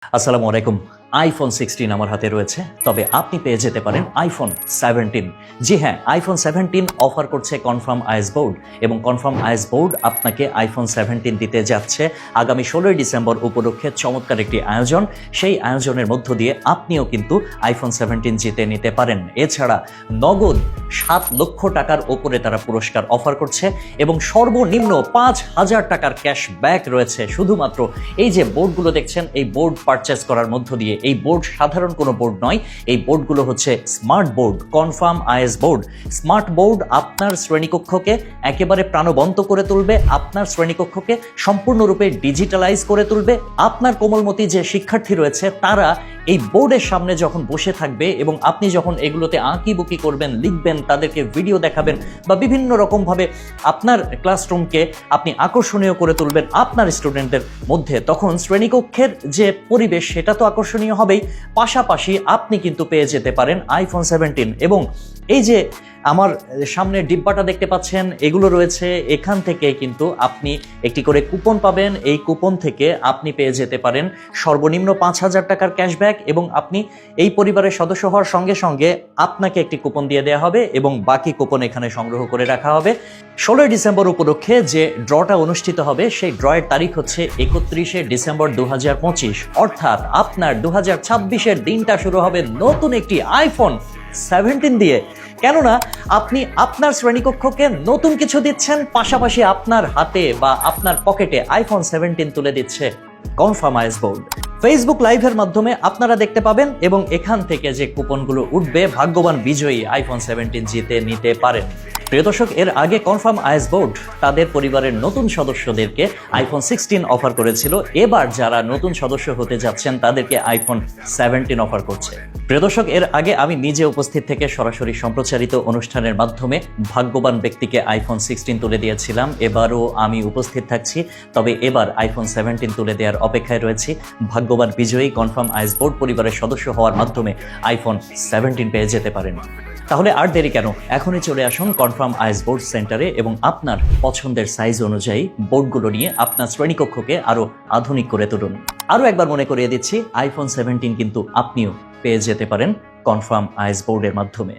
আসসালামু আলাইকুম। আইফোন 16 আমার হাতে রয়েছে, তবে আপনি পেয়ে যেতে পারেন আইফোন 17। জি হ্যাঁ, আইফোন 17 অফার করছে কনফার্ম আইস বোর্ড, এবং কনফার্ম আইস বোর্ড আপনাকে আইফোন 17 দিতে যাচ্ছে আগামী 16 ডিসেম্বর উপলক্ষে চমৎকার একটি আয়োজন। সেই আয়োজনের মধ্য দিয়ে আপনিও কিন্তু আইফোন 17 জিতে নিতে পারেন। এছাড়া নগদ 7 লক্ষ টাকার ওপরে তারা পুরস্কার অফার করছে, এবং সর্বনিম্ন 5,000 টাকার ক্যাশব্যাক রয়েছে শুধুমাত্র এই যে বোর্ডগুলো দেখছেন, এই বোর্ড পারচেস করার মধ্য দিয়ে। এই বোর্ড সাধারণ কোনো বোর্ড নয়, এই বোর্ডগুলো হচ্ছে smart board, confirm is board. Smart board আপনার শ্রেণীকক্ষকে একেবারে প্রাণবন্ত করে তুলবে, আপনার শ্রেণীকক্ষকে সম্পূর্ণরূপে ডিজিটালাইজ করে তুলবে। আপনার কোমলমতি যে শিক্ষার্থী রয়েছে তারা এই বোর্ডের সামনে যখন বসে থাকবে এবং আপনি যখন এগুলোতে আঁকিবুকি করবেন, লিখবেন, তাদেরকে ভিডিও দেখাবেন বা বিভিন্ন রকমভাবে আপনার ক্লাসরুমকে আপনি আকর্ষণীয় করে তুলবেন আপনার স্টুডেন্টদের মধ্যে, তখন শ্রেণীকক্ষের যে পরিবেশ সেটা তো আকর্ষণীয় হবেই। পাশাপাশি আপনি কিন্তু পেয়ে যেতে পারেন আইফোন 17। এবং এই যে আমার সামনে ডিব্বাটা দেখতে পাচ্ছেন, এগুলো রয়েছে, এখান থেকে কিন্তু আপনি একটি করে কুপন পাবেন। এই কুপন থেকে আপনি পেয়ে যেতে পারেন সর্বনিম্ন 5,000 টাকার ক্যাশব্যাক, এবং আপনি এই পরিবারের সদস্য হওয়ার সঙ্গে সঙ্গে আপনাকে একটি কুপন দিয়ে দেওয়া হবে এবং বাকি কুপন এখানে সংগ্রহ করে রাখা হবে। 16 ডিসেম্বর উপলক্ষে যে ড্রটা অনুষ্ঠিত হবে, সেই ড্রয়ের তারিখ হচ্ছে 31 ডিসেম্বর 2025, অর্থাৎ আপনার 2026-এর দিনটা শুরু হবে নতুন একটি আইফোন 17 দিয়ে। কেননা আপনি আপনার শ্রেণীকক্ষকে নতুন কিছু দিচ্ছেন, পাশাপাশি আপনার হাতে বা আপনার পকেটে আইফোন 17 তুলে দিচ্ছে কনফার্ম আইস বোর্ড। ফেসবুক লাইভের মাধ্যমে আপনারা দেখতে পাবেন, এবং এখান থেকে যে কুপনগুলো উঠবে, ভাগ্যবান বিজয়ী আইফোন 17 জিতে নিতে পারেন। প্রিয় দর্শক, এর আগে কনফার্ম আইস বোর্ড তাদের পরিবারের নতুন সদস্যদেরকে আইফোন 16 অফার করেছিল। এবার যারা নতুন সদস্য হতে যাচ্ছেন তাদেরকে আইফোন 17 অফার করছে। প্রিয় দর্শক, এর আগে আমি নিজে উপস্থিত থেকে সরাসরি সম্প্রচারিত অনুষ্ঠানের মাধ্যমে ভাগ্যবান ব্যক্তিকে আইফোন 16 তুলে দিয়েছিলাম। এবারও আমি উপস্থিত থাকছি, তবে এবার আইফোন 17 তুলে দেওয়ার অপেক্ষায় রয়েছি। ভাগ্যবান বিজয়ী কনফার্ম আইস বোর্ড পরিবারের সদস্য হওয়ার মাধ্যমে আইফোন 17 পেয়ে যেতে পারেন। তাহলে আর দেরি কেন, এখনই চলে আসুন কনফার্ম আইস বোর্ড সেন্টারে এবং আপনার পছন্দের সাইজ অনুযায়ী বোর্ডগুলো নিয়ে আপনার শ্রেণীকক্ষকে আরো আধুনিক করে তুলুন। আরো একবার মনে করিয়ে দিচ্ছি, আইফোন 17 কিন্তু আপনিও পেয়ে যেতে পারেন কনফার্ম আইস বোর্ডের মাধ্যমে।